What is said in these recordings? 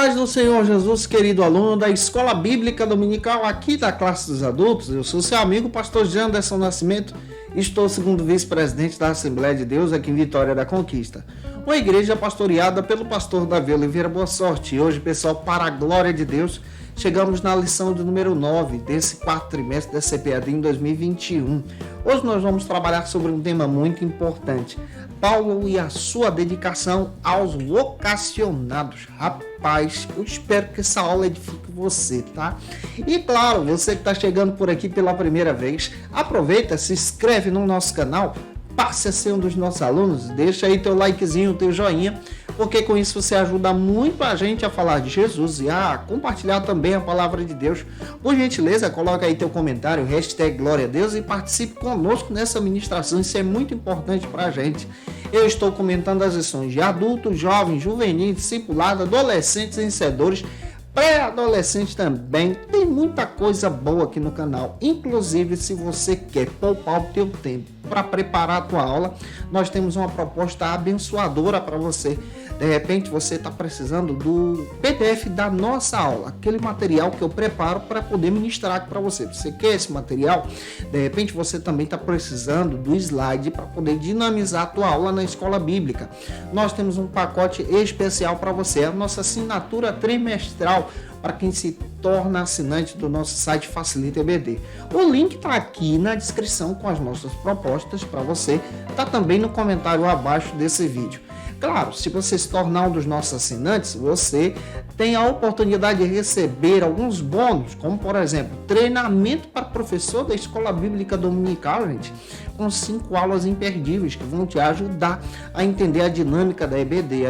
paz do Senhor Jesus, querido aluno da Escola Bíblica Dominical aqui da classe dos adultos. Eu sou seu amigo, pastor Janderson Nascimento, estou segundo vice-presidente da Assembleia de Deus aqui em Vitória da Conquista. Uma igreja pastoreada pelo pastor Davi Oliveira Boa Sorte. E hoje, pessoal, para a glória de Deus, chegamos na lição de número 9 desse quarto trimestre da CPAD em 2021. Hoje nós vamos trabalhar sobre um tema muito importante. Paulo e a sua dedicação aos vocacionados. Rapaz, eu espero que essa aula edifique você, tá? E claro, você que está chegando por aqui pela primeira vez, aproveita, se inscreve no nosso canal, passe a ser um dos nossos alunos, deixa aí teu likezinho, teu joinha, porque com isso você ajuda muito a gente a falar de Jesus e a compartilhar também a palavra de Deus. Por gentileza, coloca aí teu comentário, hashtag Glória a Deus e participe conosco nessa ministração, isso é muito importante para a gente. Eu estou comentando as lições de adultos, jovens, juvenis, discipulado, adolescentes, vencedores, pré-adolescentes também. Tem muita coisa boa aqui no canal. Inclusive, se você quer poupar o teu tempo para preparar a tua aula, nós temos uma proposta abençoadora para você. De repente, você está precisando do PDF da nossa aula, aquele material que eu preparo para poder ministrar aqui para você. Você quer esse material? De repente, você também está precisando do slide para poder dinamizar a tua aula na escola bíblica. Nós temos um pacote especial para você, a nossa assinatura trimestral para quem se torna assinante do nosso site Facilita EBD. O link está aqui na descrição com as nossas propostas para você. Está também no comentário abaixo desse vídeo. Claro, se você se tornar um dos nossos assinantes, você tem a oportunidade de receber alguns bônus, como por exemplo, treinamento para professor da Escola Bíblica Dominical, gente, com 5 aulas imperdíveis que vão te ajudar a entender a dinâmica da EBD,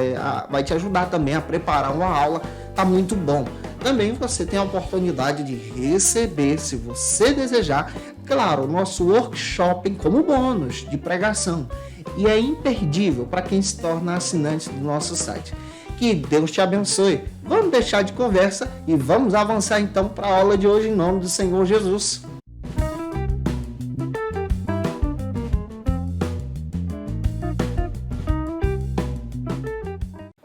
vai te ajudar também a preparar uma aula, tá muito bom. Também você tem a oportunidade de receber, se você desejar, claro, o nosso workshop como bônus de pregação. E é imperdível para quem se torna assinante do nosso site. Que Deus te abençoe. Vamos deixar de conversa e vamos avançar então para a aula de hoje em nome do Senhor Jesus.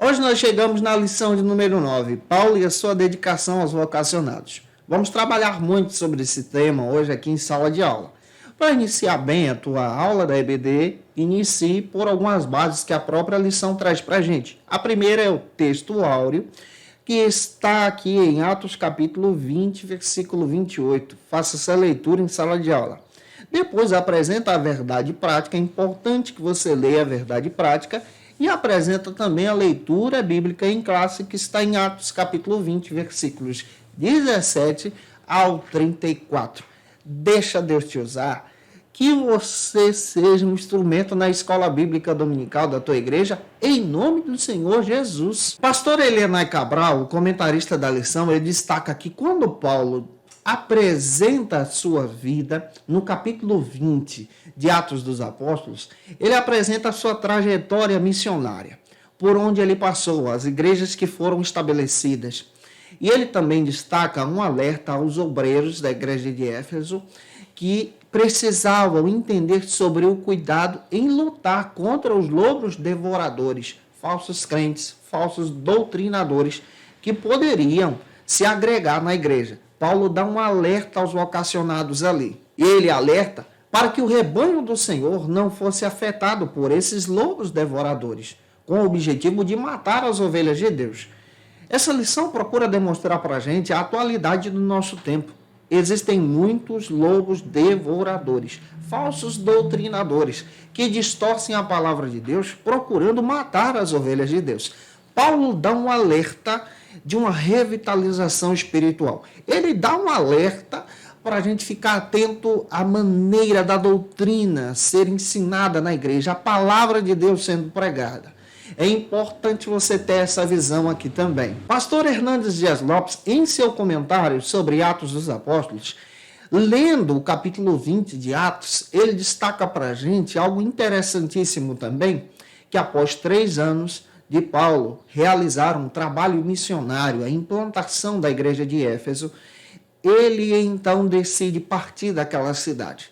Hoje nós chegamos na lição de número 9, Paulo e a sua dedicação aos vocacionados. Vamos trabalhar muito sobre esse tema hoje aqui em sala de aula. Para iniciar bem a tua aula da EBD, inicie por algumas bases que a própria lição traz para a gente. A primeira é o texto áureo, que está aqui em Atos capítulo 20, versículo 28. Faça essa leitura em sala de aula. Depois apresenta a verdade prática, é importante que você leia a verdade prática, e apresenta também a leitura bíblica em classe, que está em Atos capítulo 20, versículos 17 ao 34. Deixa Deus te usar, que você seja um instrumento na escola bíblica dominical da tua igreja, em nome do Senhor Jesus. Pastor Elianai Cabral, o comentarista da lição, ele destaca que quando Paulo apresenta a sua vida no capítulo 20 de Atos dos Apóstolos, ele apresenta a sua trajetória missionária, por onde ele passou, as igrejas que foram estabelecidas. E ele também destaca um alerta aos obreiros da igreja de Éfeso que precisavam entender sobre o cuidado em lutar contra os lobos devoradores, falsos crentes, falsos doutrinadores que poderiam se agregar na igreja. Paulo dá um alerta aos vocacionados ali. E ele alerta para que o rebanho do Senhor não fosse afetado por esses lobos devoradores, com o objetivo de matar as ovelhas de Deus. Essa lição procura demonstrar para a gente a atualidade do nosso tempo. Existem muitos lobos devoradores, falsos doutrinadores, que distorcem a palavra de Deus, procurando matar as ovelhas de Deus. Paulo dá um alerta de uma revitalização espiritual. Ele dá um alerta para a gente ficar atento à maneira da doutrina ser ensinada na igreja, a palavra de Deus sendo pregada. É importante você ter essa visão aqui também. Pastor Hernandes Dias Lopes, em seu comentário sobre Atos dos Apóstolos, lendo o capítulo 20 de Atos, ele destaca para a gente algo interessantíssimo também, que após 3 anos de Paulo realizar um trabalho missionário, a implantação da igreja de Éfeso, ele então decide partir daquela cidade.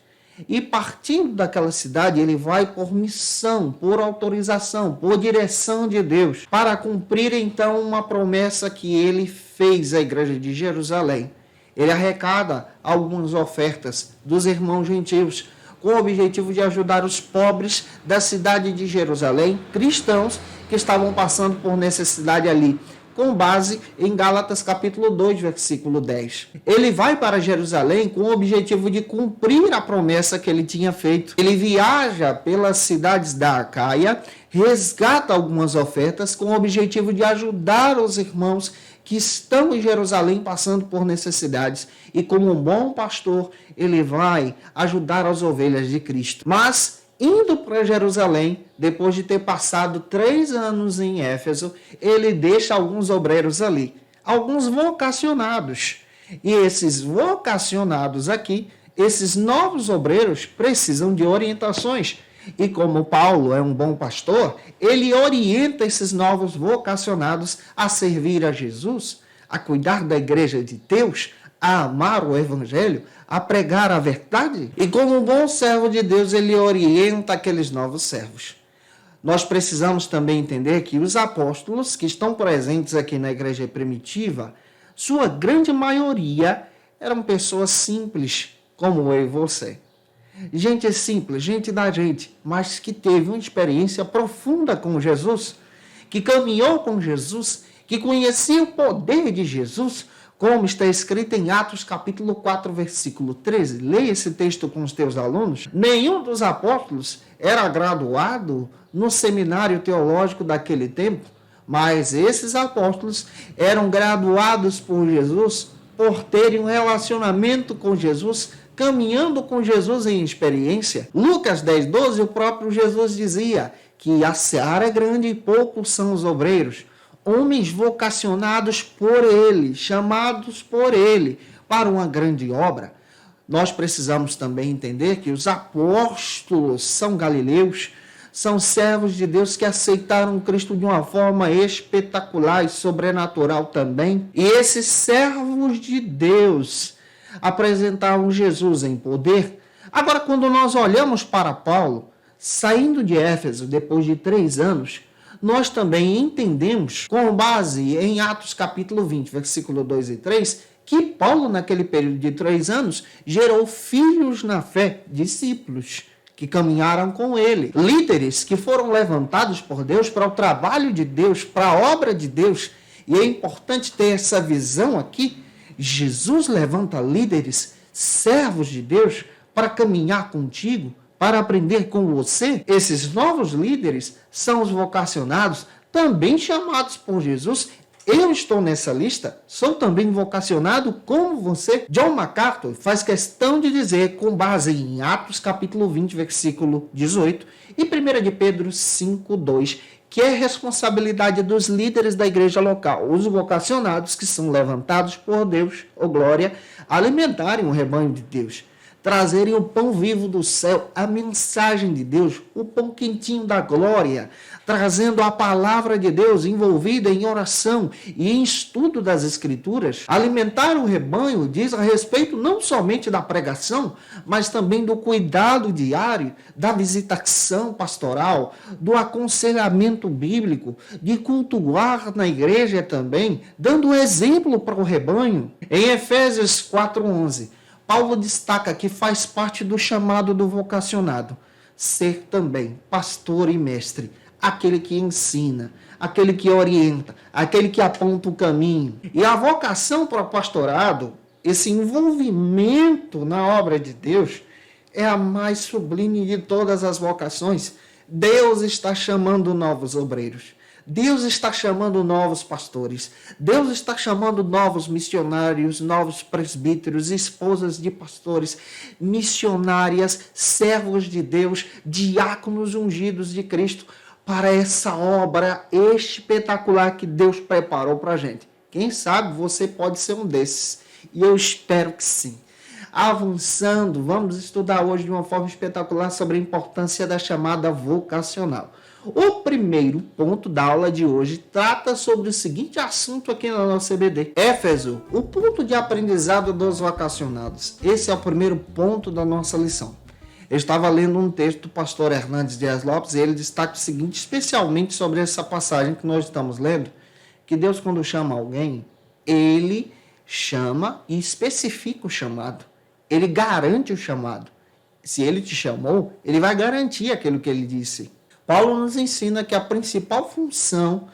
E partindo daquela cidade, ele vai por missão, por autorização, por direção de Deus, para cumprir então uma promessa que ele fez à igreja de Jerusalém. Ele arrecada algumas ofertas dos irmãos gentios, com o objetivo de ajudar os pobres da cidade de Jerusalém, cristãos que estavam passando por necessidade ali, com base em Gálatas capítulo 2, versículo 10. Ele vai para Jerusalém com o objetivo de cumprir a promessa que ele tinha feito. Ele viaja pelas cidades da Acaia, resgata algumas ofertas com o objetivo de ajudar os irmãos que estão em Jerusalém passando por necessidades. E como um bom pastor, ele vai ajudar as ovelhas de Cristo. Mas indo para Jerusalém, depois de ter passado 3 anos em Éfeso, ele deixa alguns obreiros ali, alguns vocacionados. E esses vocacionados aqui, esses novos obreiros, precisam de orientações. E como Paulo é um bom pastor, ele orienta esses novos vocacionados a servir a Jesus, a cuidar da igreja de Deus, a amar o evangelho, a pregar a verdade. E como um bom servo de Deus, ele orienta aqueles novos servos. Nós precisamos também entender que os apóstolos que estão presentes aqui na igreja primitiva, sua grande maioria eram pessoas simples, como eu e você. Gente simples, gente da gente, mas que teve uma experiência profunda com Jesus, que caminhou com Jesus, que conhecia o poder de Jesus, como está escrito em Atos capítulo 4, versículo 13. Leia esse texto com os teus alunos. Nenhum dos apóstolos era graduado no seminário teológico daquele tempo, mas esses apóstolos eram graduados por Jesus por terem um relacionamento com Jesus, caminhando com Jesus em experiência. Lucas 10, 12, o próprio Jesus dizia que a seara é grande e poucos são os obreiros. Homens vocacionados por ele, chamados por ele para uma grande obra. Nós precisamos também entender que os apóstolos são galileus, são servos de Deus que aceitaram Cristo de uma forma espetacular e sobrenatural também. E esses servos de Deus apresentavam Jesus em poder. Agora, quando nós olhamos para Paulo, saindo de Éfeso depois de 3 anos, nós também entendemos, com base em Atos capítulo 20, versículo 2 e 3, que Paulo, naquele período de 3 anos, gerou filhos na fé, discípulos, que caminharam com ele, líderes que foram levantados por Deus para o trabalho de Deus, para a obra de Deus. E é importante ter essa visão aqui. Jesus levanta líderes, servos de Deus, para caminhar contigo, para aprender com você. Esses novos líderes são os vocacionados, também chamados por Jesus. Eu estou nessa lista, sou também vocacionado como você. John MacArthur faz questão de dizer, com base em Atos capítulo 20, versículo 18, e 1 de Pedro 5, 2, que é responsabilidade dos líderes da igreja local, os vocacionados que são levantados por Deus, ou glória, alimentarem o rebanho de Deus, trazerem o pão vivo do céu, a mensagem de Deus, o pão quentinho da glória, trazendo a palavra de Deus envolvida em oração e em estudo das Escrituras. Alimentar o rebanho diz a respeito não somente da pregação, mas também do cuidado diário, da visitação pastoral, do aconselhamento bíblico, de cultuar na igreja também, dando exemplo para o rebanho. Em Efésios 4:11, Paulo destaca que faz parte do chamado do vocacionado ser também pastor e mestre, aquele que ensina, aquele que orienta, aquele que aponta o caminho. E a vocação para o pastorado, esse envolvimento na obra de Deus, é a mais sublime de todas as vocações. Deus está chamando novos obreiros. Deus está chamando novos pastores. Deus está chamando novos missionários, novos presbíteros, esposas de pastores, missionárias, servos de Deus, diáconos ungidos de Cristo, para essa obra espetacular que Deus preparou para a gente. Quem sabe você pode ser um desses. E eu espero que sim. Avançando, vamos estudar hoje de uma forma espetacular sobre a importância da chamada vocacional. O primeiro ponto da aula de hoje trata sobre o seguinte assunto aqui na nossa EBD. Éfeso, o ponto de aprendizado dos vocacionados. Esse é o primeiro ponto da nossa lição. Eu estava lendo um texto do pastor Hernandes Dias Lopes e ele destaca o seguinte, especialmente sobre essa passagem que nós estamos lendo, que Deus, quando chama alguém, ele chama e especifica o chamado. Ele garante o chamado. Se ele te chamou, ele vai garantir aquilo que ele disse. Paulo nos ensina que a principal função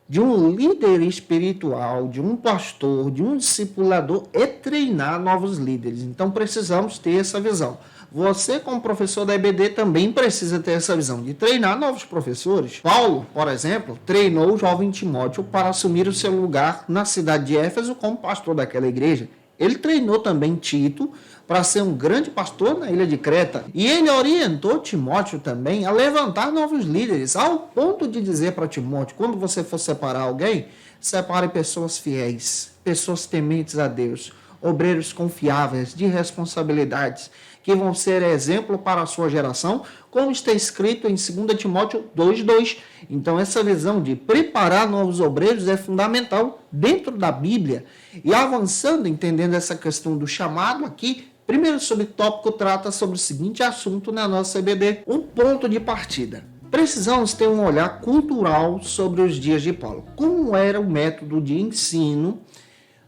de um líder espiritual, de um pastor, de um discipulador, é treinar novos líderes. Então precisamos ter essa visão. Você, como professor da EBD, também precisa ter essa visão de treinar novos professores. Paulo, por exemplo, treinou o jovem Timóteo para assumir o seu lugar na cidade de Éfeso como pastor daquela igreja. Ele treinou também Tito para ser um grande pastor na ilha de Creta. E ele orientou Timóteo também a levantar novos líderes, ao ponto de dizer para Timóteo, quando você for separar alguém, separe pessoas fiéis, pessoas tementes a Deus, obreiros confiáveis, de responsabilidades, que vão ser exemplo para a sua geração, como está escrito em 2 Timóteo 2,2. Então, essa visão de preparar novos obreiros é fundamental dentro da Bíblia. E avançando, entendendo essa questão do chamado aqui, primeiro subtópico trata sobre o seguinte assunto na nossa EBD, um ponto de partida. Precisamos ter um olhar cultural sobre os dias de Paulo. Como era o método de ensino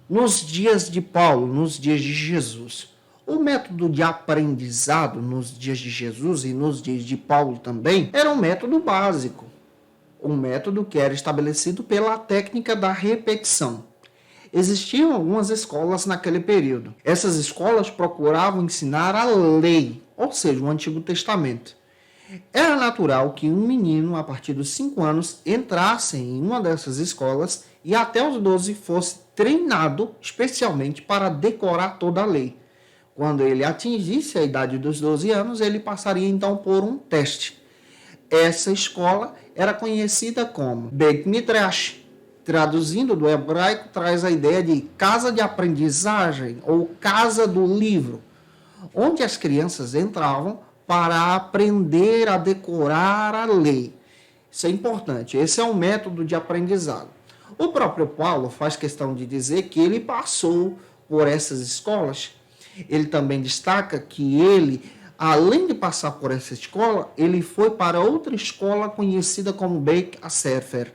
nos dias de Paulo, nos dias de Jesus? O método de aprendizado nos dias de Jesus e nos dias de Paulo também era um método básico, um método que era estabelecido pela técnica da repetição. Existiam algumas escolas naquele período. Essas escolas procuravam ensinar a lei, ou seja, o Antigo Testamento. Era natural que um menino, a partir dos 5 anos, entrasse em uma dessas escolas e até os 12 fosse treinado especialmente para decorar toda a lei. Quando ele atingisse a idade dos 12 anos, ele passaria então por um teste. Essa escola era conhecida como Beit Midrash. Traduzindo do hebraico, traz a ideia de casa de aprendizagem ou casa do livro, onde as crianças entravam para aprender a decorar a lei. Isso é importante, esse é um método de aprendizado. O próprio Paulo faz questão de dizer que ele passou por essas escolas. Ele também destaca que ele, além de passar por essa escola, ele foi para outra escola conhecida como Beit Sefer.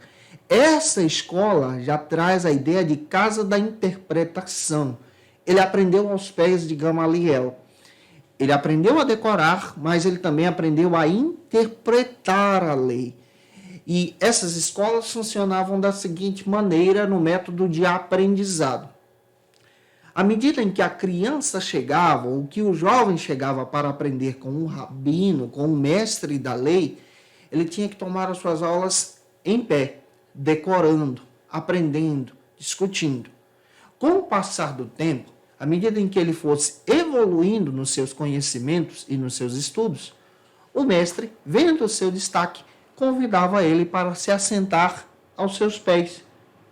Essa escola já traz a ideia de casa da interpretação. Ele aprendeu aos pés de Gamaliel. Ele aprendeu a decorar, mas ele também aprendeu a interpretar a lei. E essas escolas funcionavam da seguinte maneira no método de aprendizado. À medida em que a criança chegava, ou que o jovem chegava para aprender com um rabino, com um mestre da lei, ele tinha que tomar as suas aulas em pé, decorando, aprendendo, discutindo. Com o passar do tempo, à medida em que ele fosse evoluindo nos seus conhecimentos e nos seus estudos, o mestre, vendo o seu destaque, convidava ele para se assentar aos seus pés,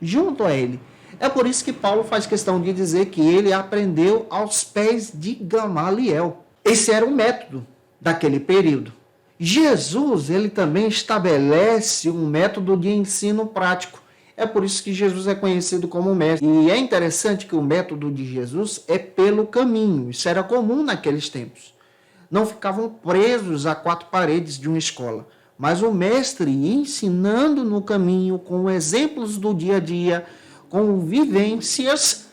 junto a ele. É por isso que Paulo faz questão de dizer que ele aprendeu aos pés de Gamaliel. Esse era o método daquele período. Jesus, ele também estabelece um método de ensino prático. É por isso que Jesus é conhecido como mestre. E é interessante que o método de Jesus é pelo caminho. Isso era comum naqueles tempos. Não ficavam presos a 4 paredes de uma escola. Mas o mestre ensinando no caminho, com exemplos do dia a dia, com vivências,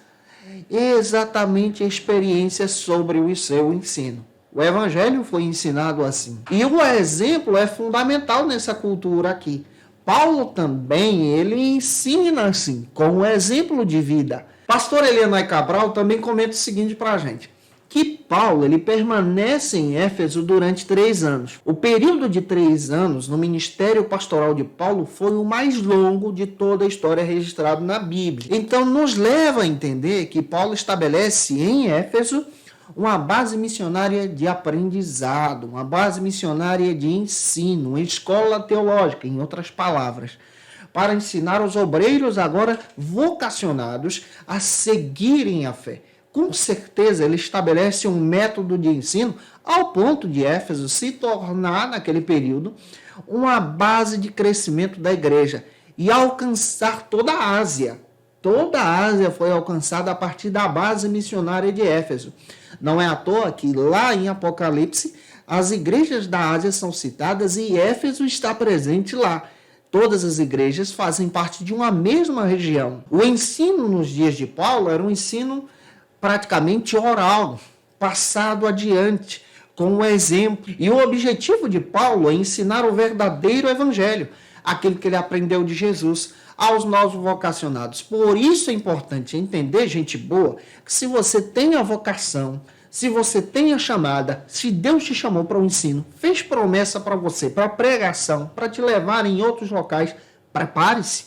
exatamente experiências sobre o seu ensino. O evangelho foi ensinado assim. E o exemplo é fundamental nessa cultura aqui. Paulo também, ele ensina assim, com um exemplo de vida. Pastor Elianai Cabral também comenta o seguinte para a gente, que Paulo, ele permanece em Éfeso durante 3 anos. O período de 3 anos no ministério pastoral de Paulo foi o mais longo de toda a história registrada na Bíblia. Então, nos leva a entender que Paulo estabelece em Éfeso uma base missionária de aprendizado, uma base missionária de ensino, uma escola teológica, em outras palavras, para ensinar os obreiros agora vocacionados a seguirem a fé. Com certeza, ele estabelece um método de ensino ao ponto de Éfeso se tornar, naquele período, uma base de crescimento da igreja e alcançar toda a Ásia. Toda a Ásia foi alcançada a partir da base missionária de Éfeso. Não é à toa que lá em Apocalipse as igrejas da Ásia são citadas e Éfeso está presente lá. Todas as igrejas fazem parte de uma mesma região. O ensino nos dias de Paulo era um ensino praticamente oral, passado adiante, com o exemplo. E o objetivo de Paulo é ensinar o verdadeiro evangelho, aquele que ele aprendeu de Jesus, aos novos vocacionados. Por isso é importante entender, gente boa, que se você tem a vocação, se você tem a chamada, se Deus te chamou para o ensino, fez promessa para você, para a pregação, para te levar em outros locais, prepare-se.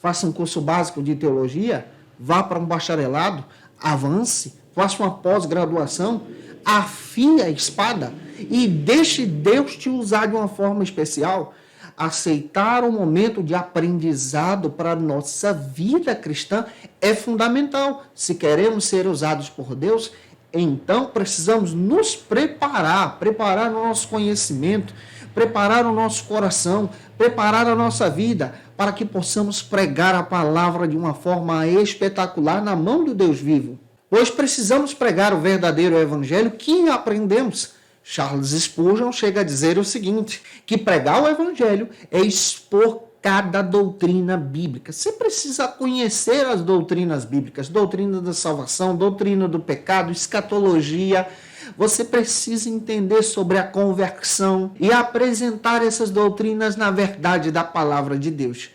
Faça um curso básico de teologia, vá para um bacharelado, avance, faça uma pós-graduação, afie a espada e deixe Deus te usar de uma forma especial. Aceitar o momento de aprendizado para a nossa vida cristã é fundamental. Se queremos ser usados por Deus, então precisamos nos preparar o nosso conhecimento, preparar o nosso coração, preparar a nossa vida, para que possamos pregar a palavra de uma forma espetacular na mão do Deus vivo. Pois precisamos pregar o verdadeiro evangelho que aprendemos. Charles Spurgeon chega a dizer o seguinte, que pregar o evangelho é expor cada doutrina bíblica. Você precisa conhecer as doutrinas bíblicas, doutrina da salvação, doutrina do pecado, escatologia. Você precisa entender sobre a conversão e apresentar essas doutrinas na verdade da palavra de Deus.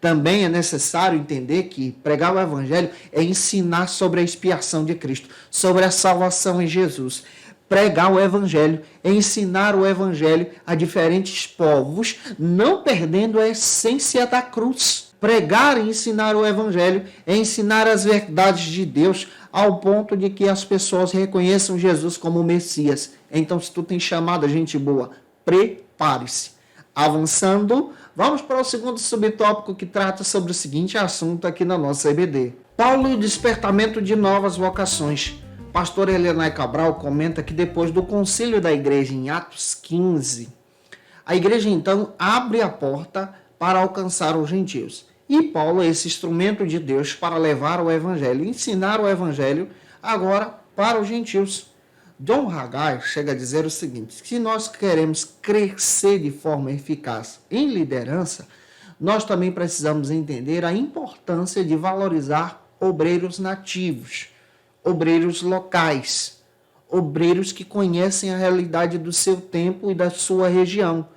Também é necessário entender que pregar o evangelho é ensinar sobre a expiação de Cristo, sobre a salvação em Jesus. Pregar o evangelho é ensinar o evangelho a diferentes povos, não perdendo a essência da cruz. Pregar e ensinar o evangelho é ensinar as verdades de Deus ao ponto de que as pessoas reconheçam Jesus como o Messias. Então, se tu tem chamada, gente boa, prepare-se. Avançando, vamos para o segundo subtópico que trata sobre o seguinte assunto aqui na nossa EBD. Paulo e o despertamento de novas vocações. Pastor Elenay Cabral comenta que depois do concílio da igreja em Atos 15, a igreja então abre a porta para alcançar os gentios. E Paulo é esse instrumento de Deus para levar o evangelho, ensinar o evangelho agora para os gentios. John Haggai chega a dizer o seguinte, se nós queremos crescer de forma eficaz em liderança, nós também precisamos entender a importância de valorizar obreiros nativos, obreiros locais, obreiros que conhecem a realidade do seu tempo e da sua região.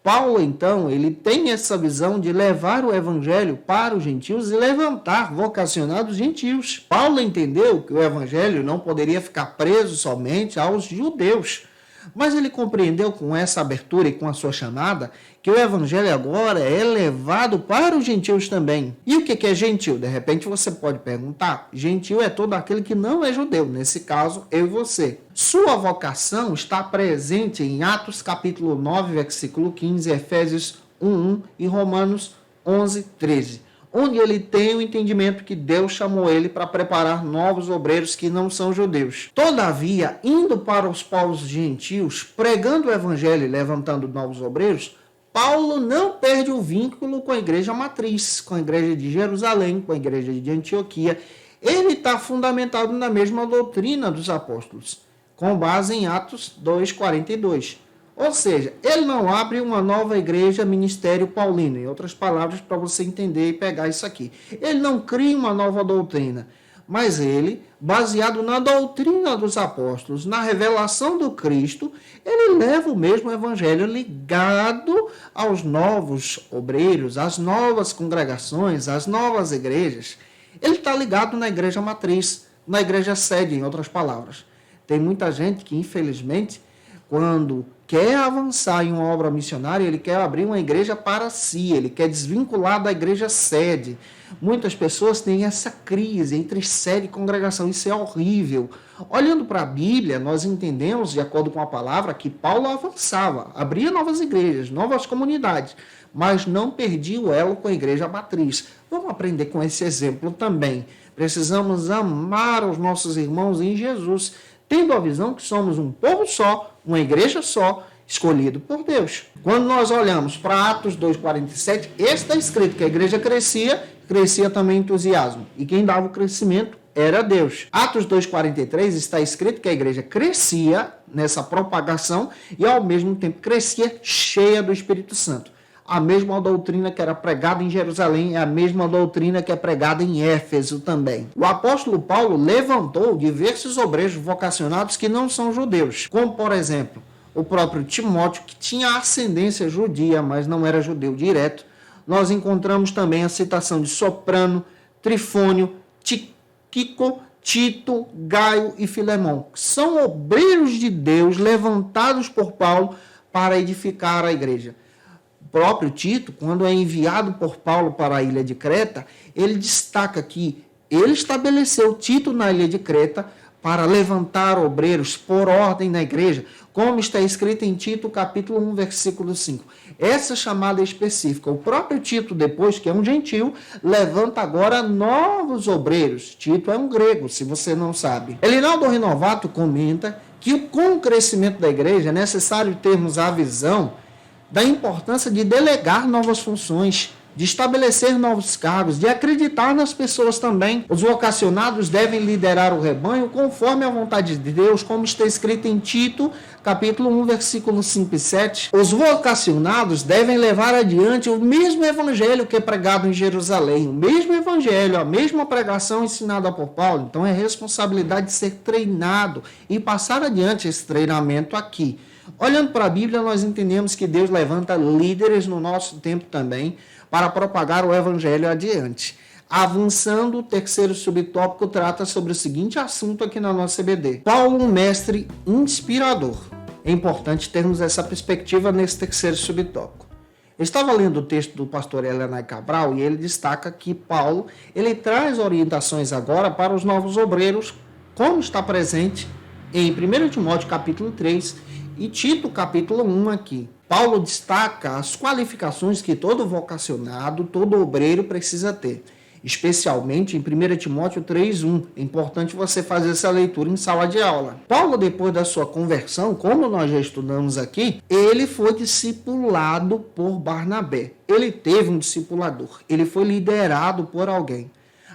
Paulo, então, ele tem essa visão de levar o evangelho para os gentios e levantar vocacionados gentios. Paulo entendeu que o evangelho não poderia ficar preso somente aos judeus, mas ele compreendeu com essa abertura e com a sua chamada que o evangelho agora é levado para os gentios também. E o que é gentil? De repente você pode perguntar. Gentil é todo aquele que não é judeu, nesse caso eu e você. Sua vocação está presente em Atos capítulo 9, versículo 15, Efésios 1:1 e Romanos 11:13. Onde ele tem o entendimento que Deus chamou ele para preparar novos obreiros que não são judeus. Todavia, indo para os povos gentios, pregando o evangelho e levantando novos obreiros, Paulo não perde o vínculo com a igreja matriz, com a igreja de Jerusalém, com a igreja de Antioquia. Ele está fundamentado na mesma doutrina dos apóstolos, com base em Atos 2:42. Ou seja, ele não abre uma nova igreja, ministério paulino. Em outras palavras, para você entender e pegar isso aqui. Ele não cria uma nova doutrina, mas ele, baseado na doutrina dos apóstolos, na revelação do Cristo, ele leva o mesmo evangelho ligado aos novos obreiros, às novas congregações, às novas igrejas. Ele está ligado na igreja matriz, na igreja sede, em outras palavras. Tem muita gente que, infelizmente, quando quer avançar em uma obra missionária, ele quer abrir uma igreja para si, ele quer desvincular da igreja sede. Muitas pessoas têm essa crise entre sede e congregação, isso é horrível. Olhando para a Bíblia, nós entendemos, de acordo com a palavra, que Paulo avançava, abria novas igrejas, novas comunidades, mas não perdia o elo com a igreja matriz. Vamos aprender com esse exemplo também. Precisamos amar os nossos irmãos em Jesus, tendo a visão que somos um povo só, uma igreja só, escolhido por Deus. Quando nós olhamos para Atos 2,47, está escrito que a igreja crescia também em entusiasmo. E quem dava o crescimento era Deus. Atos 2,43 está escrito que a igreja crescia nessa propagação e ao mesmo tempo crescia cheia do Espírito Santo. A mesma doutrina que era pregada em Jerusalém é a mesma doutrina que é pregada em Éfeso também. O apóstolo Paulo levantou diversos obreiros vocacionados que não são judeus, como por exemplo, o próprio Timóteo, que tinha ascendência judia, mas não era judeu direto. Nós encontramos também a citação de Soprano, Trifônio, Tíquico, Tito, Gaio e Filemão, que são obreiros de Deus levantados por Paulo para edificar a igreja. O próprio Tito, quando é enviado por Paulo para a ilha de Creta, ele destaca que ele estabeleceu Tito na ilha de Creta para levantar obreiros por ordem na igreja, como está escrito em Tito, capítulo 1, versículo 5. Essa chamada específica, o próprio Tito, depois que é um gentil, levanta agora novos obreiros. Tito é um grego, se você não sabe. Elinaldo Renovato comenta que com o crescimento da igreja é necessário termos a visão da importância de delegar novas funções, de estabelecer novos cargos, de acreditar nas pessoas também. Os vocacionados devem liderar o rebanho conforme a vontade de Deus, como está escrito em Tito, capítulo 1, versículos 5 e 7. Os vocacionados devem levar adiante o mesmo evangelho que é pregado em Jerusalém, o mesmo evangelho, a mesma pregação ensinada por Paulo. Então é responsabilidade de ser treinado e passar adiante esse treinamento aqui. Olhando para a Bíblia, nós entendemos que Deus levanta líderes no nosso tempo também para propagar o evangelho adiante. Avançando, o terceiro subtópico trata sobre o seguinte assunto aqui na nossa CBD. Paulo, um mestre inspirador. É importante termos essa perspectiva nesse terceiro subtópico. Eu estava lendo o texto do pastor Elenay Cabral e ele destaca que Paulo ele traz orientações agora para os novos obreiros, como está presente em 1 Timóteo capítulo 3 e Tito capítulo 1 aqui. Paulo destaca as qualificações que todo vocacionado, todo obreiro precisa ter, especialmente em 1 Timóteo 3:1. É importante você fazer essa leitura em sala de aula. Paulo, depois da sua conversão, como nós já estudamos aqui, ele foi discipulado por Barnabé. Ele teve um discipulador, ele foi liderado por alguém.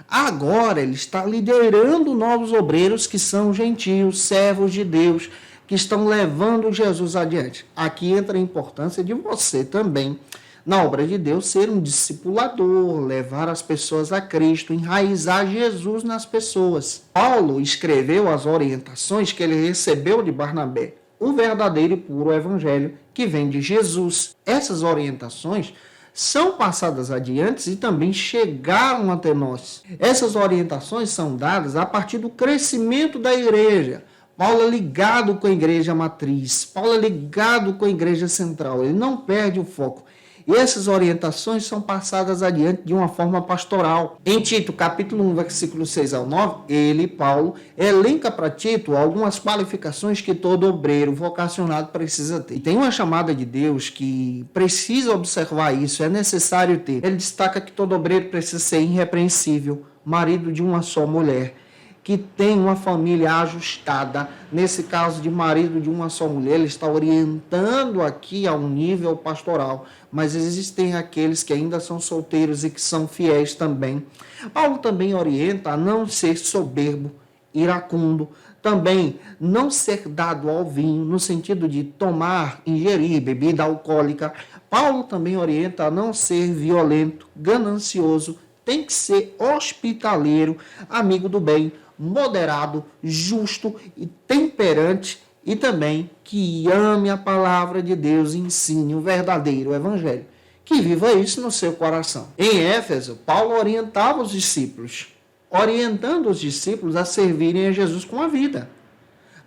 Agora ele está liderando novos obreiros que são gentios, servos de Deus, que estão levando Jesus adiante. Aqui entra a importância de você também, na obra de Deus, ser um discipulador, levar as pessoas a Cristo, enraizar Jesus nas pessoas. Paulo escreveu as orientações que ele recebeu de Barnabé, o verdadeiro e puro evangelho que vem de Jesus. Essas orientações são passadas adiante e também chegaram até nós. Essas orientações são dadas a partir do crescimento da igreja. Paulo é ligado com a igreja matriz, Paulo é ligado com a igreja central, ele não perde o foco. E essas orientações são passadas adiante de uma forma pastoral. Em Tito, capítulo 1, versículo 6 ao 9, ele, Paulo, elenca para Tito algumas qualificações que todo obreiro vocacionado precisa ter. E tem uma chamada de Deus que precisa observar isso, é necessário ter. Ele destaca que todo obreiro precisa ser irrepreensível, marido de uma só mulher, que tem uma família ajustada. Nesse caso de marido de uma só mulher, ele está orientando aqui a um nível pastoral, mas existem aqueles que ainda são solteiros e que são fiéis também. Paulo também orienta a não ser soberbo, iracundo, também não ser dado ao vinho, no sentido de tomar, ingerir bebida alcoólica. Paulo também orienta a não ser violento, ganancioso, tem que ser hospitaleiro, amigo do bem, moderado, justo e temperante, e também que ame a palavra de Deus e ensine o verdadeiro evangelho. Que viva isso no seu coração. Em Éfeso, Paulo orientava os discípulos, orientando os discípulos a servirem a Jesus com a vida,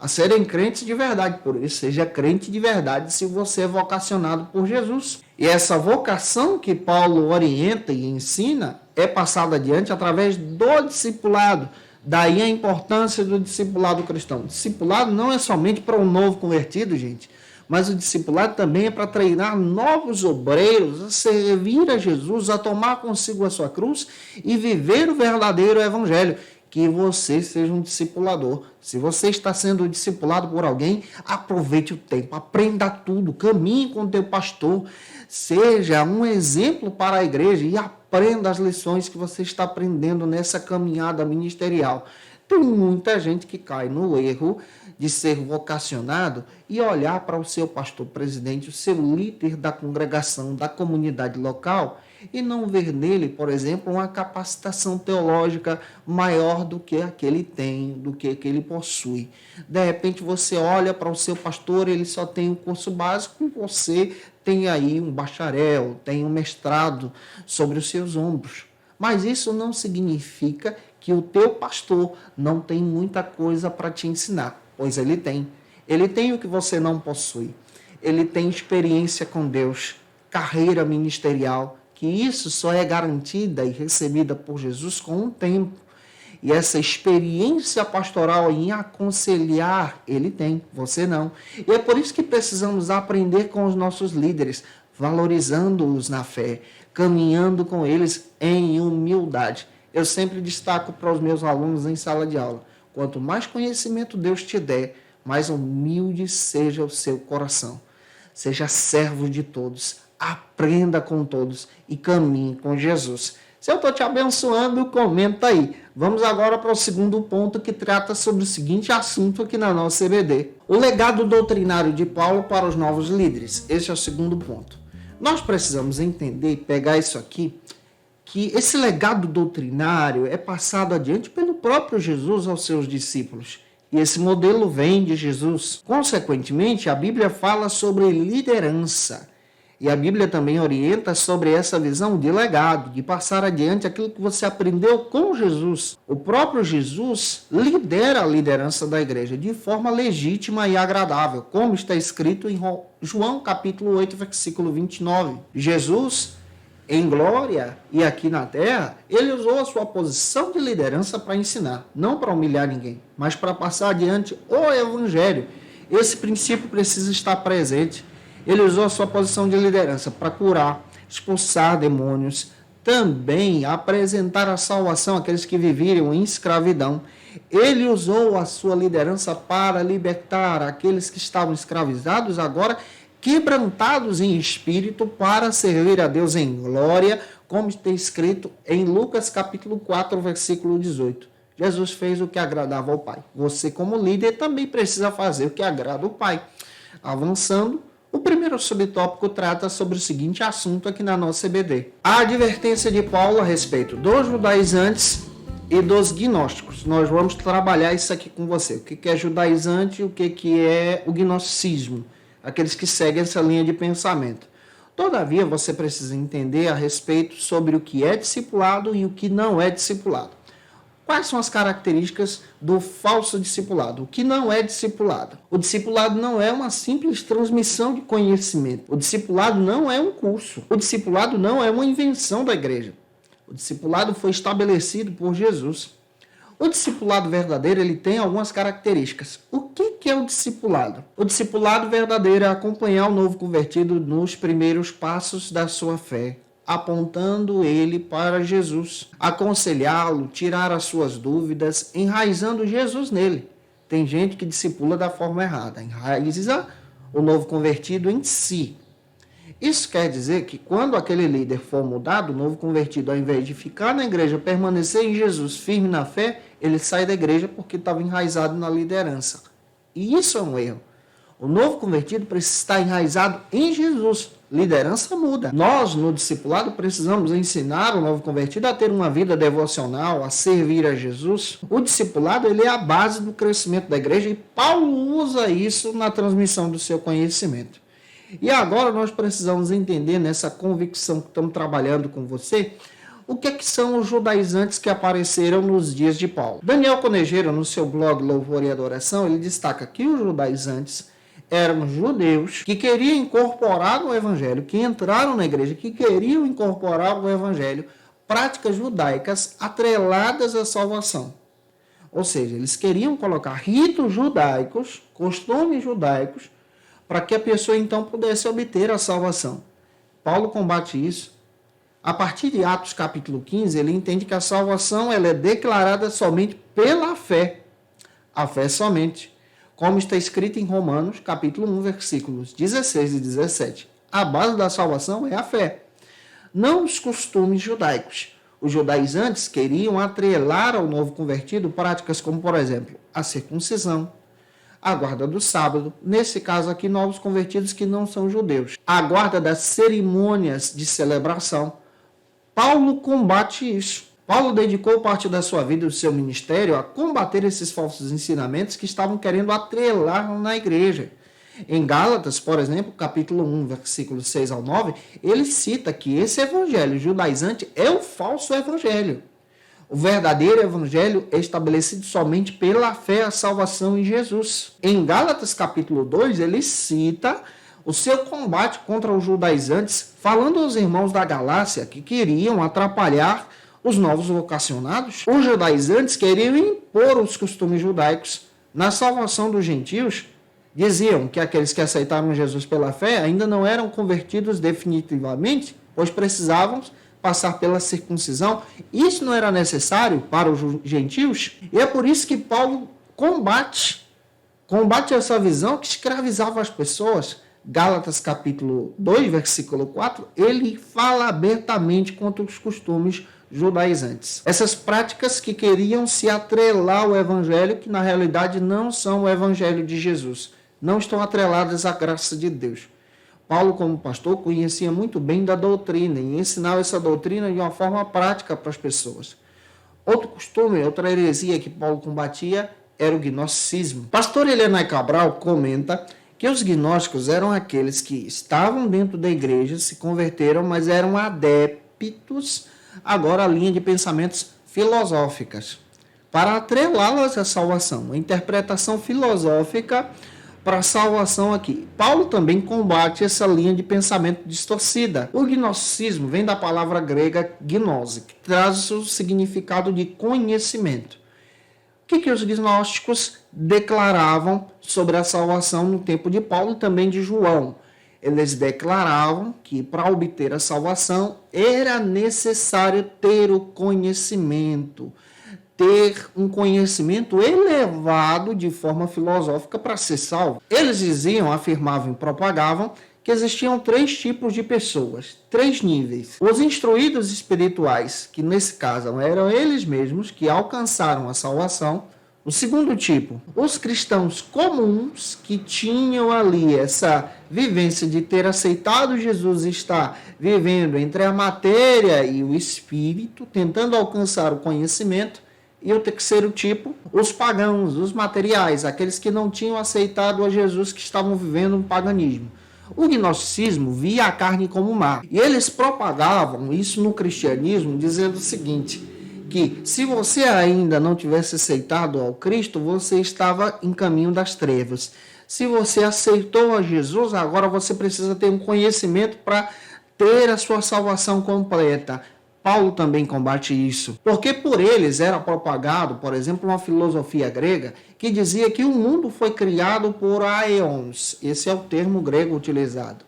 a serem crentes de verdade. Por isso, seja crente de verdade se você é vocacionado por Jesus. E essa vocação que Paulo orienta e ensina é passada adiante através do discipulado. Daí a importância do discipulado cristão. O discipulado não é somente para um novo convertido, gente, mas o discipulado também é para treinar novos obreiros a servir a Jesus, a tomar consigo a sua cruz e viver o verdadeiro evangelho, que você seja um discipulador. Se você está sendo discipulado por alguém, aproveite o tempo, aprenda tudo, caminhe com o teu pastor, seja um exemplo para a igreja e aprenda as lições que você está aprendendo nessa caminhada ministerial. Tem muita gente que cai no erro de ser vocacionado e olhar para o seu pastor presidente, o seu líder da congregação, da comunidade local, e não ver nele, por exemplo, uma capacitação teológica maior do que a que ele tem, do que ele possui. De repente você olha para o seu pastor, ele só tem um curso básico e você tem aí um bacharel, tem um mestrado sobre os seus ombros. Mas isso não significa que o teu pastor não tem muita coisa para te ensinar, pois ele tem. Ele tem o que você não possui. Ele tem experiência com Deus, carreira ministerial, que isso só é garantida e recebida por Jesus com o tempo. E essa experiência pastoral em aconselhar, ele tem, você não. E é por isso que precisamos aprender com os nossos líderes, valorizando-os na fé, caminhando com eles em humildade. Eu sempre destaco para os meus alunos em sala de aula, quanto mais conhecimento Deus te der, mais humilde seja o seu coração. Seja servo de todos, aprenda com todos e caminhe com Jesus. Se eu estou te abençoando, comenta aí. Vamos agora para o segundo ponto, que trata sobre o seguinte assunto aqui na nossa EBD. O legado doutrinário de Paulo para os novos líderes. Esse é o segundo ponto. Nós precisamos entender e pegar isso aqui, que esse legado doutrinário é passado adiante pelo próprio Jesus aos seus discípulos. E esse modelo vem de Jesus. Consequentemente, a Bíblia fala sobre liderança. E a Bíblia também orienta sobre essa visão de legado, de passar adiante aquilo que você aprendeu com Jesus. O próprio Jesus lidera a liderança da igreja de forma legítima e agradável, como está escrito em João capítulo 8, versículo 29. Jesus, em glória e aqui na terra, ele usou a sua posição de liderança para ensinar, não para humilhar ninguém, mas para passar adiante o evangelho. Esse princípio precisa estar presente. Ele usou a sua posição de liderança para curar, expulsar demônios, também apresentar a salvação àqueles que viviam em escravidão. Ele usou a sua liderança para libertar aqueles que estavam escravizados, agora quebrantados em espírito, para servir a Deus em glória, como está escrito em Lucas capítulo 4, versículo 18. Jesus fez o que agradava ao Pai. Você, como líder, também precisa fazer o que agrada ao Pai. Avançando, o primeiro subtópico trata sobre o seguinte assunto aqui na nossa EBD. A advertência de Paulo a respeito dos judaizantes e dos gnósticos. Nós vamos trabalhar isso aqui com você. O que é judaizante e o que é o gnosticismo. Aqueles que seguem essa linha de pensamento. Todavia, você precisa entender a respeito sobre o que é discipulado e o que não é discipulado. Quais são as características do falso discipulado? O que não é discipulado? O discipulado não é uma simples transmissão de conhecimento. O discipulado não é um curso. O discipulado não é uma invenção da igreja. O discipulado foi estabelecido por Jesus. O discipulado verdadeiro, ele tem algumas características. O que é o discipulado? O discipulado verdadeiro é acompanhar o novo convertido nos primeiros passos da sua fé, apontando ele para Jesus, aconselhá-lo, tirar as suas dúvidas, enraizando Jesus nele. Tem gente que discipula da forma errada, enraiza o novo convertido em si. Isso quer dizer que quando aquele líder for mudado, o novo convertido, ao invés de ficar na igreja, permanecer em Jesus firme na fé, ele sai da igreja porque estava enraizado na liderança. E isso é um erro. O novo convertido precisa estar enraizado em Jesus. Liderança muda. Nós, no discipulado, precisamos ensinar o novo convertido a ter uma vida devocional, a servir a Jesus. O discipulado, ele é a base do crescimento da igreja e Paulo usa isso na transmissão do seu conhecimento. E agora nós precisamos entender, nessa convicção que estamos trabalhando com você, o que são os judaizantes que apareceram nos dias de Paulo. Daniel Conejeiro, no seu blog Louvor e Adoração, ele destaca que os judaizantes eram judeus que queriam incorporar no evangelho, que entraram na igreja, que queriam incorporar no evangelho práticas judaicas atreladas à salvação. Ou seja, eles queriam colocar ritos judaicos, costumes judaicos, para que a pessoa então pudesse obter a salvação. Paulo combate isso, A partir de Atos capítulo 15, ele entende que a salvação ela é declarada somente pela fé. A fé somente. Como está escrito em Romanos capítulo 1, versículos 16 e 17. A base da salvação é a fé. Não os costumes judaicos. Os judaizantes queriam atrelar ao novo convertido práticas como, por exemplo, a circuncisão, a guarda do sábado, nesse caso aqui, novos convertidos que não são judeus, a guarda das cerimônias de celebração. Paulo combate isso. Paulo dedicou parte da sua vida e do seu ministério a combater esses falsos ensinamentos que estavam querendo atrelar na igreja. Em Gálatas, por exemplo, capítulo 1, versículos 6 ao 9, ele cita que esse evangelho judaizante é o falso evangelho. O verdadeiro evangelho é estabelecido somente pela fé à salvação em Jesus. Em Gálatas, capítulo 2, ele cita o seu combate contra os judaizantes, falando aos irmãos da Galácia que queriam atrapalhar os novos vocacionados. Os judaizantes queriam impor os costumes judaicos. Na salvação dos gentios, diziam que aqueles que aceitaram Jesus pela fé ainda não eram convertidos definitivamente, pois precisavam passar pela circuncisão. Isso não era necessário para os gentios, e é por isso que Paulo combate essa visão que escravizava as pessoas. Gálatas capítulo 2, versículo 4, ele fala abertamente contra os costumes judaizantes. Essas práticas que queriam se atrelar ao evangelho, que na realidade não são o evangelho de Jesus, não estão atreladas à graça de Deus. Paulo, como pastor, conhecia muito bem da doutrina e ensinava essa doutrina de uma forma prática para as pessoas. Outro costume, outra heresia que Paulo combatia era o gnosticismo. Pastor Elenay Cabral comenta que os gnósticos eram aqueles que estavam dentro da igreja, se converteram, mas eram adeptos agora à linha de pensamentos filosóficas, para atrelá-las à salvação. Uma interpretação filosófica para a salvação aqui. Paulo também combate essa linha de pensamento distorcida. O gnosticismo vem da palavra grega gnose, que traz o significado de conhecimento. O que os gnósticos declaravam sobre a salvação no tempo de Paulo e também de João? Eles declaravam que para obter a salvação era necessário ter o conhecimento, ter um conhecimento elevado de forma filosófica para ser salvo. Eles diziam, afirmavam e propagavam que existiam 3 tipos de pessoas, 3 níveis. Os instruídos espirituais, que nesse caso eram eles mesmos que alcançaram a salvação. O segundo tipo, os cristãos comuns que tinham ali essa vivência de ter aceitado Jesus e estar vivendo entre a matéria e o espírito, tentando alcançar o conhecimento. E o terceiro tipo, os pagãos, os materiais, aqueles que não tinham aceitado a Jesus, que estavam vivendo um paganismo. O gnosticismo via a carne como má. E eles propagavam isso no cristianismo, dizendo o seguinte, que se você ainda não tivesse aceitado ao Cristo, você estava em caminho das trevas. Se você aceitou a Jesus, agora você precisa ter um conhecimento para ter a sua salvação completa. Paulo também combate isso, porque por eles era propagado, por exemplo, uma filosofia grega que dizia que o mundo foi criado por aeons. Esse é o termo grego utilizado.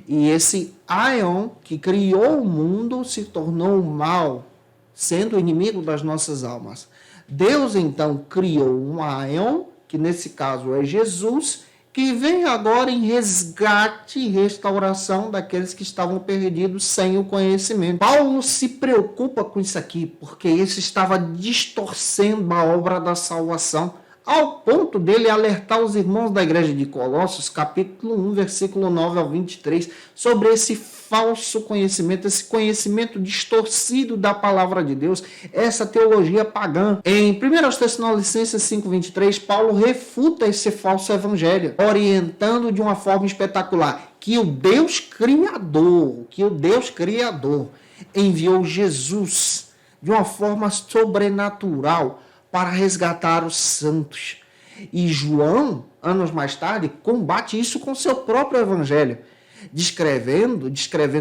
E esse aeon que criou o mundo se tornou mal, sendo inimigo das nossas almas. Deus então criou um aeon, que nesse caso é Jesus, que vem agora em resgate e restauração daqueles que estavam perdidos sem o conhecimento. Paulo se preocupa com isso aqui, porque isso estava distorcendo a obra da salvação, ao ponto dele alertar os irmãos da igreja de Colossos, capítulo 1, versículo 9 ao 23, sobre esse falso conhecimento, esse conhecimento distorcido da palavra de Deus, essa teologia pagã. Em 1 Tessalonicenses 5:23, Paulo refuta esse falso evangelho, orientando de uma forma espetacular que o Deus Criador enviou Jesus de uma forma sobrenatural para resgatar os santos. E João, anos mais tarde, combate isso com seu próprio evangelho, descrevendo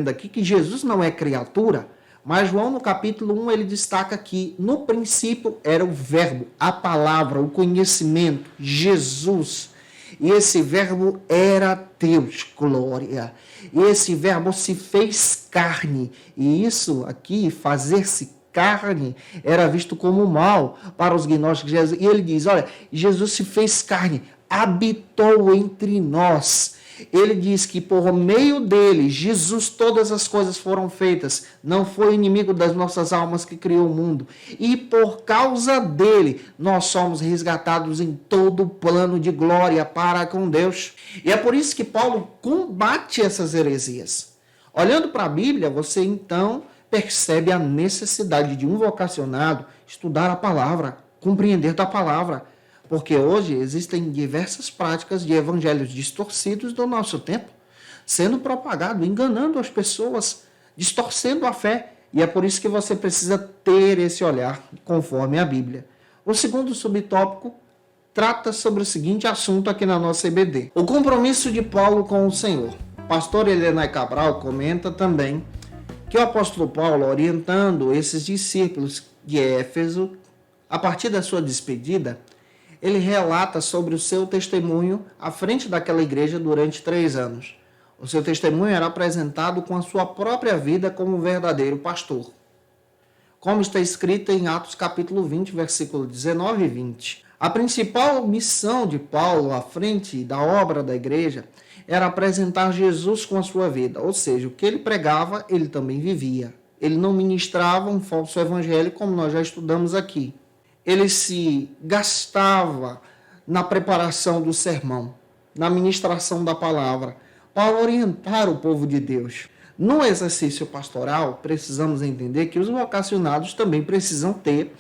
aqui que Jesus não é criatura, mas João no capítulo 1 ele destaca que no princípio era o verbo, a palavra, o conhecimento, Jesus. E esse verbo era Deus, glória. E esse verbo se fez carne. E isso aqui, fazer-se carne, era visto como mal para os gnósticos. E ele diz, olha, Jesus se fez carne, habitou entre nós. Ele diz que por meio dele, Jesus, todas as coisas foram feitas. Não foi inimigo das nossas almas que criou o mundo. E por causa dele, nós somos resgatados em todo o plano de glória para com Deus. E é por isso que Paulo combate essas heresias. Olhando para a Bíblia, você então percebe a necessidade de um vocacionado estudar a palavra, compreender da palavra. Porque hoje existem diversas práticas de evangelhos distorcidos do nosso tempo, sendo propagado, enganando as pessoas, distorcendo a fé. E é por isso que você precisa ter esse olhar conforme a Bíblia. O segundo subtópico trata sobre o seguinte assunto aqui na nossa EBD. O compromisso de Paulo com o Senhor. O pastor Elenay Cabral comenta também que o apóstolo Paulo, orientando esses discípulos de Éfeso, a partir da sua despedida, ele relata sobre o seu testemunho à frente daquela igreja durante 3 anos. O seu testemunho era apresentado com a sua própria vida como verdadeiro pastor. Como está escrito em Atos capítulo 20, versículo 19 e 20. A principal missão de Paulo à frente da obra da igreja era apresentar Jesus com a sua vida. Ou seja, o que ele pregava, ele também vivia. Ele não ministrava um falso evangelho, como nós já estudamos aqui. Ele se gastava na preparação do sermão, na ministração da palavra, para orientar o povo de Deus. No exercício pastoral, precisamos entender que os vocacionados também precisam ter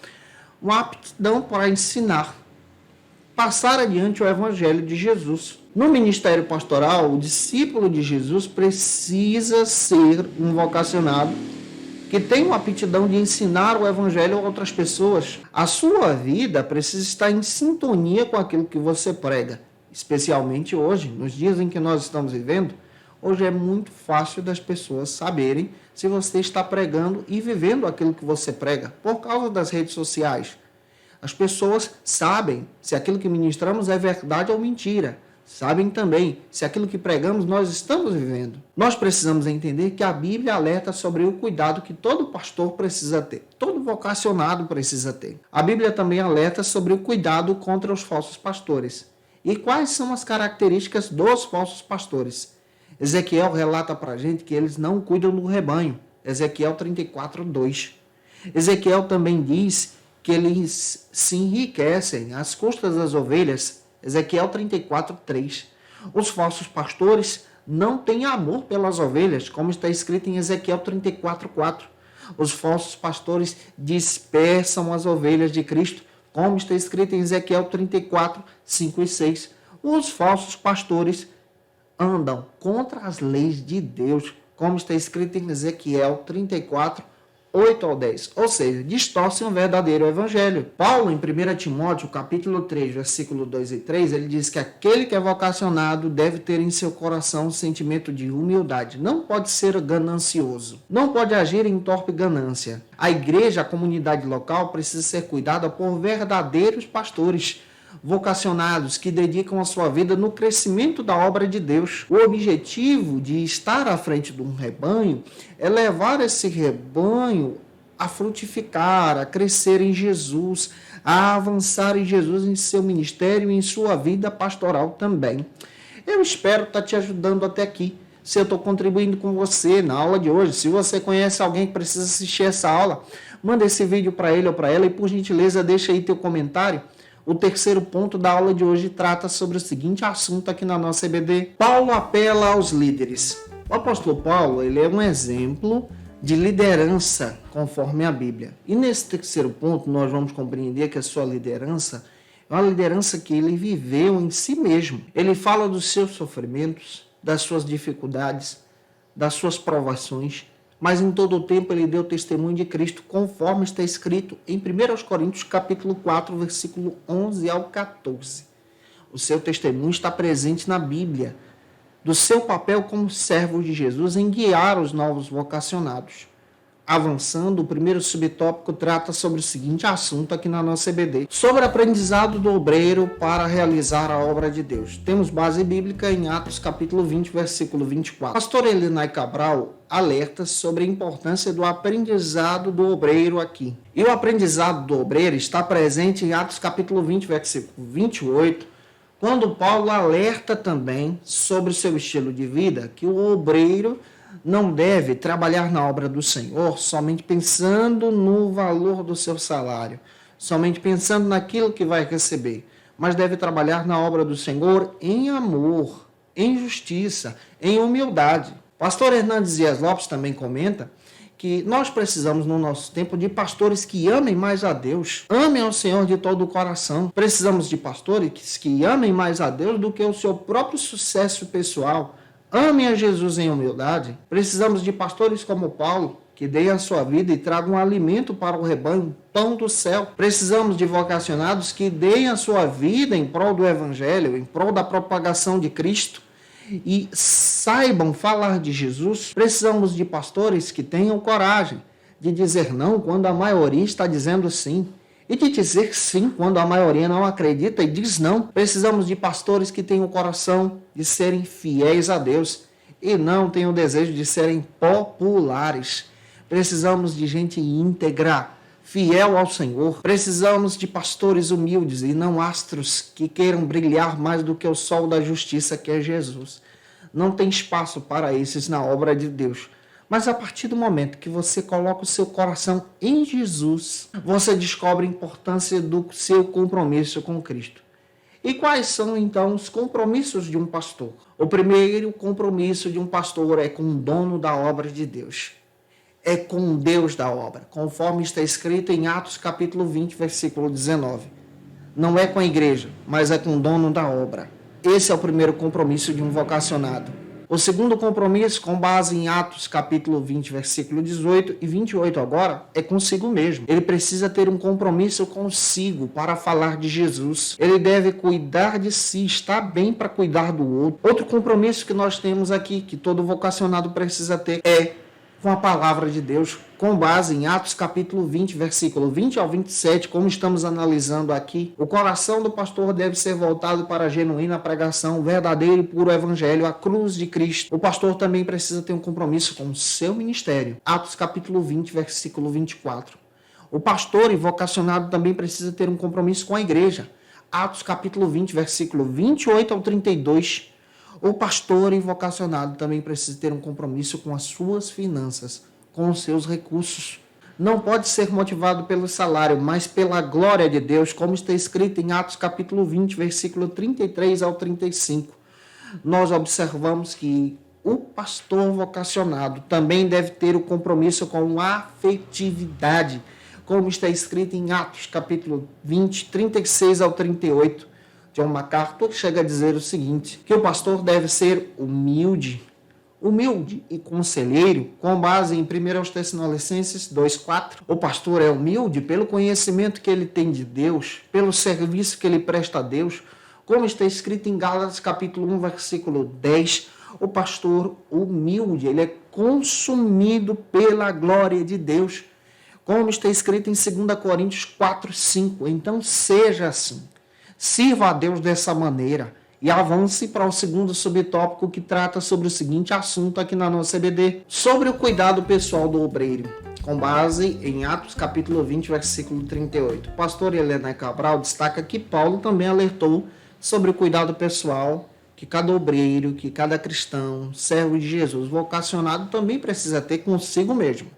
uma aptidão para ensinar, passar adiante o evangelho de Jesus. No ministério pastoral, o discípulo de Jesus precisa ser um vocacionado que tem uma aptidão de ensinar o evangelho a outras pessoas. A sua vida precisa estar em sintonia com aquilo que você prega, especialmente hoje, nos dias em que nós estamos vivendo. Hoje é muito fácil das pessoas saberem se você está pregando e vivendo aquilo que você prega, por causa das redes sociais. As pessoas sabem se aquilo que ministramos é verdade ou mentira. Sabem também se aquilo que pregamos nós estamos vivendo. Nós precisamos entender que a Bíblia alerta sobre o cuidado que todo pastor precisa ter, todo vocacionado precisa ter. A Bíblia também alerta sobre o cuidado contra os falsos pastores. E quais são as características dos falsos pastores? Ezequiel relata para a gente que eles não cuidam do rebanho. Ezequiel 34:2. Ezequiel também diz que eles se enriquecem às custas das ovelhas. Ezequiel 34:3. Os falsos pastores não têm amor pelas ovelhas, como está escrito em Ezequiel 34:4. Os falsos pastores dispersam as ovelhas de Cristo, como está escrito em Ezequiel 34:5 e 6. Os falsos pastores andam contra as leis de Deus, como está escrito em Ezequiel 34:8 ao 10, ou seja, distorcem o verdadeiro evangelho. Paulo, em 1 Timóteo, capítulo 3, versículo 2 e 3, ele diz que aquele que é vocacionado deve ter em seu coração um sentimento de humildade. Não pode ser ganancioso. Não pode agir em torpe ganância. A igreja, a comunidade local, precisa ser cuidada por verdadeiros pastores vocacionados que dedicam a sua vida no crescimento da obra de Deus. O objetivo de estar à frente de um rebanho é levar esse rebanho a frutificar, a crescer em Jesus, a avançar em Jesus, em seu ministério e em sua vida pastoral também. Eu espero estar te ajudando até aqui. Se eu estou contribuindo com você na aula de hoje, se você conhece alguém que precisa assistir essa aula, manda esse vídeo para ele ou para ela e, por gentileza, deixa aí teu comentário. O terceiro ponto da aula de hoje trata sobre o seguinte assunto aqui na nossa EBD. Paulo apela aos líderes. O apóstolo Paulo, ele é um exemplo de liderança conforme a Bíblia. E nesse terceiro ponto nós vamos compreender que a sua liderança é uma liderança que ele viveu em si mesmo. Ele fala dos seus sofrimentos, das suas dificuldades, das suas provações, mas em todo o tempo ele deu testemunho de Cristo, conforme está escrito em 1 Coríntios capítulo 4, versículo 11 ao 14. O seu testemunho está presente na Bíblia, do seu papel como servo de Jesus em guiar os novos vocacionados. Avançando, o primeiro subtópico trata sobre o seguinte assunto aqui na nossa EBD: sobre o aprendizado do obreiro para realizar a obra de Deus. Temos base bíblica em Atos capítulo 20, versículo 24. Pastor Elenay Cabral alerta sobre a importância do aprendizado do obreiro aqui. E o aprendizado do obreiro está presente em Atos capítulo 20, versículo 28, quando Paulo alerta também sobre o seu estilo de vida, que o obreiro não deve trabalhar na obra do Senhor somente pensando no valor do seu salário, somente pensando naquilo que vai receber, mas deve trabalhar na obra do Senhor em amor, em justiça, em humildade. Pastor Hernandes Dias Lopes também comenta que nós precisamos, no nosso tempo, de pastores que amem mais a Deus, amem ao Senhor de todo o coração. Precisamos de pastores que amem mais a Deus do que o seu próprio sucesso pessoal. Amem a Jesus em humildade. Precisamos de pastores como Paulo, que deem a sua vida e tragam alimento para o rebanho, pão do céu. Precisamos de vocacionados que deem a sua vida em prol do Evangelho, em prol da propagação de Cristo, e saibam falar de Jesus. Precisamos de pastores que tenham coragem de dizer não quando a maioria está dizendo sim, e de dizer sim quando a maioria não acredita e diz não. Precisamos de pastores que tenham o coração de serem fiéis a Deus e não tenham o desejo de serem populares. Precisamos de gente íntegra, fiel ao Senhor. Precisamos de pastores humildes e não astros que queiram brilhar mais do que o sol da justiça, que é Jesus. Não tem espaço para esses na obra de Deus. Mas a partir do momento que você coloca o seu coração em Jesus, você descobre a importância do seu compromisso com Cristo. E quais são, então, os compromissos de um pastor? O primeiro compromisso de um pastor é com o dono da obra de Deus. É com o Deus da obra, conforme está escrito em Atos capítulo 20, versículo 19. Não é com a igreja, mas é com o dono da obra. Esse é o primeiro compromisso de um vocacionado. O segundo compromisso, com base em Atos capítulo 20, versículo 18 e 28 agora, é consigo mesmo. Ele precisa ter um compromisso consigo para falar de Jesus. Ele deve cuidar de si, estar bem para cuidar do outro. Outro compromisso que nós temos aqui, que todo vocacionado precisa ter, é com a palavra de Deus, com base em Atos capítulo 20, versículo 20 ao 27, como estamos analisando aqui. O coração do pastor deve ser voltado para a genuína pregação, verdadeiro e puro evangelho, a cruz de Cristo. O pastor também precisa ter um compromisso com o seu ministério. Atos capítulo 20, versículo 24. O pastor e vocacionado também precisa ter um compromisso com a igreja. Atos capítulo 20, versículo 28 ao 32. O pastor e vocacionado também precisa ter um compromisso com as suas finanças, com os seus recursos. Não pode ser motivado pelo salário, mas pela glória de Deus, como está escrito em Atos capítulo 20, versículo 33 ao 35. Nós observamos que o pastor vocacionado também deve ter o compromisso com a afetividade, como está escrito em Atos capítulo 20, 36 ao 38. John MacArthur chega a dizer o seguinte, que o pastor deve ser humilde e conselheiro, com base em 1 Tessalonicenses 2,4. O pastor é humilde pelo conhecimento que ele tem de Deus, pelo serviço que ele presta a Deus, como está escrito em Gálatas capítulo 1, versículo 10. O pastor humilde, ele é consumido pela glória de Deus, como está escrito em 2 Coríntios 4,5. Então seja assim. Sirva a Deus dessa maneira e avance para o segundo subtópico, que trata sobre o seguinte assunto aqui na nossa EBD, sobre o cuidado pessoal do obreiro, com base em Atos capítulo 20, versículo 38. O pastor Elenay Cabral destaca que Paulo também alertou sobre o cuidado pessoal que cada obreiro, que cada cristão, servo de Jesus, vocacionado, também precisa ter consigo mesmo.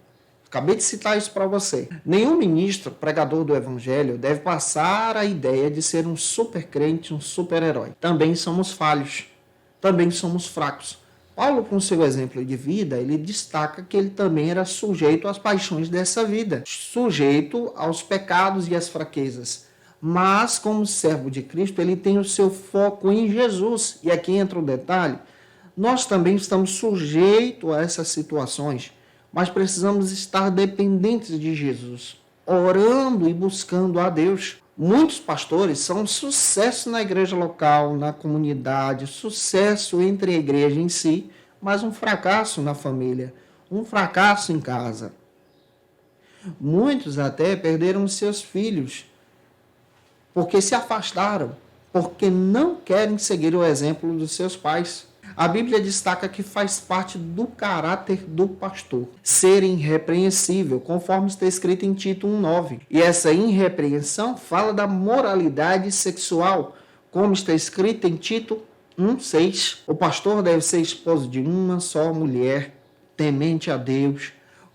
Acabei de citar isso para você. Nenhum ministro, pregador do evangelho, deve passar a ideia de ser um super crente, um super-herói. Também somos falhos. Também somos fracos. Paulo, com seu exemplo de vida, ele destaca que ele também era sujeito às paixões dessa vida, sujeito aos pecados e às fraquezas. Mas, como servo de Cristo, ele tem o seu foco em Jesus. E aqui entra o detalhe. Nós também estamos sujeitos a essas situações, mas precisamos estar dependentes de Jesus, orando e buscando a Deus. Muitos pastores são um sucesso na igreja local, na comunidade, sucesso entre a igreja em si, mas um fracasso na família, um fracasso em casa. Muitos até perderam seus filhos porque se afastaram, porque não querem seguir o exemplo dos seus pais. A Bíblia destaca que faz parte do caráter do pastor ser irrepreensível, conforme está escrito em Tito 1,9. E essa irrepreensão fala da moralidade sexual, como está escrito em Tito 1,6. O pastor deve ser esposo de uma só mulher, temente a Deus,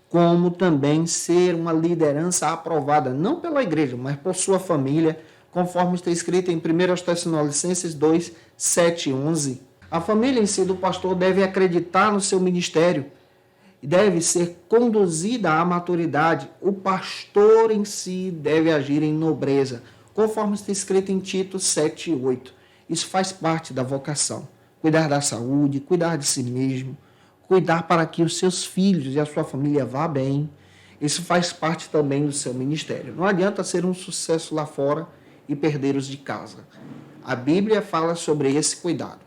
como também ser uma liderança aprovada, não pela igreja, mas por sua família, conforme está escrito em 1 Tessalonicenses 2, 7 e 11. A família em si do pastor deve acreditar no seu ministério e deve ser conduzida à maturidade. O pastor em si deve agir em nobreza, conforme está escrito em Tito 7 e 8. Isso faz parte da vocação. Cuidar da saúde, cuidar de si mesmo, cuidar para que os seus filhos e a sua família vá bem. Isso faz parte também do seu ministério. Não adianta ser um sucesso lá fora e perder os de casa. A Bíblia fala sobre esse cuidado.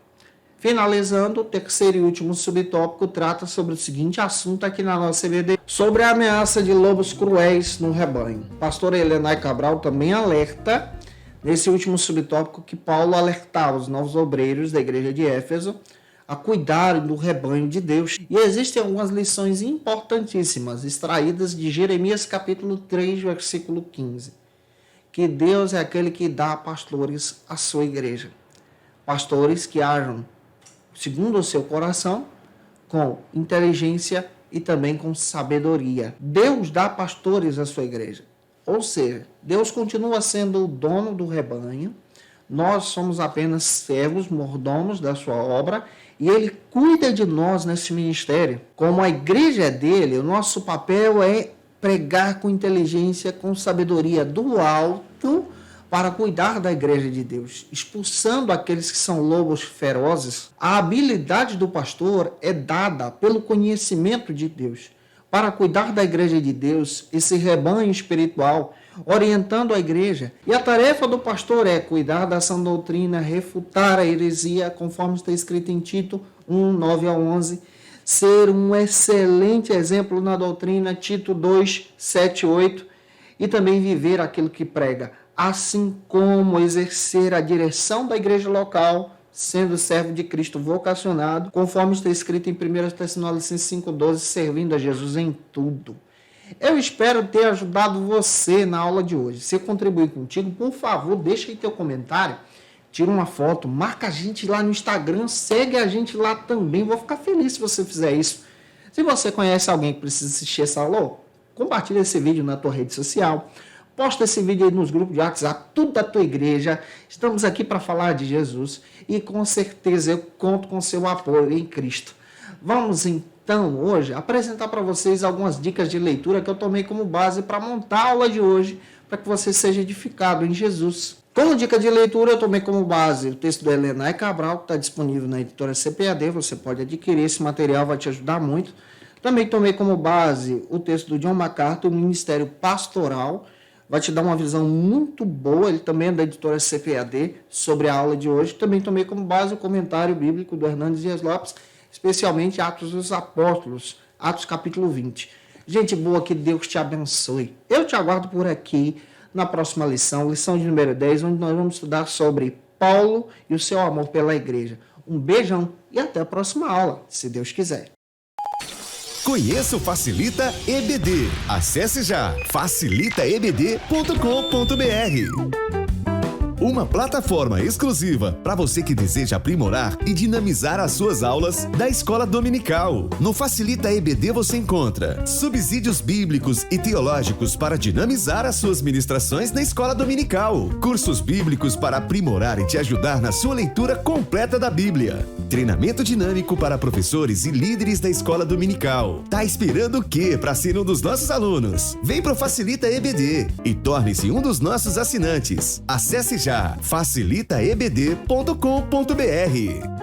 Finalizando, o terceiro e último subtópico trata sobre o seguinte assunto aqui na nossa EBD, sobre a ameaça de lobos cruéis no rebanho. Pastora Helenay Cabral também alerta, nesse último subtópico, que Paulo alertava os novos obreiros da igreja de Éfeso a cuidarem do rebanho de Deus. E existem algumas lições importantíssimas, extraídas de Jeremias capítulo 3, versículo 15. Que Deus é aquele que dá pastores à sua igreja. Pastores que ajam segundo o seu coração, com inteligência e também com sabedoria. Deus dá pastores à sua igreja. Ou seja, Deus continua sendo o dono do rebanho, nós somos apenas servos, mordomos da sua obra, e Ele cuida de nós nesse ministério. Como a igreja é dele, o nosso papel é pregar com inteligência, com sabedoria do alto, para cuidar da igreja de Deus, expulsando aqueles que são lobos ferozes. A habilidade do pastor é dada pelo conhecimento de Deus, para cuidar da igreja de Deus, esse rebanho espiritual, orientando a igreja. E a tarefa do pastor é cuidar da sã doutrina, refutar a heresia, conforme está escrito em Tito 1, 9 a 11, ser um excelente exemplo na doutrina, Tito 2, 7 e 8, e também viver aquilo que prega, assim como exercer a direção da igreja local, sendo servo de Cristo vocacionado, conforme está escrito em 1 Tessalonicenses 5,12, servindo a Jesus em tudo. Eu espero ter ajudado você na aula de hoje. Se eu contribuir contigo, por favor, deixa aí teu comentário, tira uma foto, marca a gente lá no Instagram, segue a gente lá também. Vou ficar feliz se você fizer isso. Se você conhece alguém que precisa assistir essa aula, compartilha esse vídeo na tua rede social. Posta esse vídeo aí nos grupos de WhatsApp, tudo da tua igreja. Estamos aqui para falar de Jesus e com certeza eu conto com seu apoio em Cristo. Vamos então hoje apresentar para vocês algumas dicas de leitura que eu tomei como base para montar a aula de hoje, para que você seja edificado em Jesus. Como dica de leitura, eu tomei como base o texto da Helenay Cabral, que está disponível na editora CPAD. Você pode adquirir esse material, vai te ajudar muito. Também tomei como base o texto do John MacArthur, o Ministério Pastoral. Vai te dar uma visão muito boa, ele também é da editora CPAD, sobre a aula de hoje. Também tomei como base o comentário bíblico do Hernandes Dias Lopes, especialmente Atos dos Apóstolos, Atos capítulo 20. Gente boa, que Deus te abençoe. Eu te aguardo por aqui na próxima lição, lição de número 10, onde nós vamos estudar sobre Paulo e o seu amor pela igreja. Um beijão e até a próxima aula, se Deus quiser. Conheça o Facilita EBD. Acesse já facilitaebd.com.br. Uma plataforma exclusiva para você que deseja aprimorar e dinamizar as suas aulas da escola dominical. No Facilita EBD você encontra subsídios bíblicos e teológicos para dinamizar as suas ministrações na escola dominical, cursos bíblicos para aprimorar e te ajudar na sua leitura completa da Bíblia, treinamento dinâmico para professores e líderes da escola dominical. Tá esperando o quê para ser um dos nossos alunos? Vem pro Facilita EBD e torne-se um dos nossos assinantes. Acesse já facilitaebd.com.br.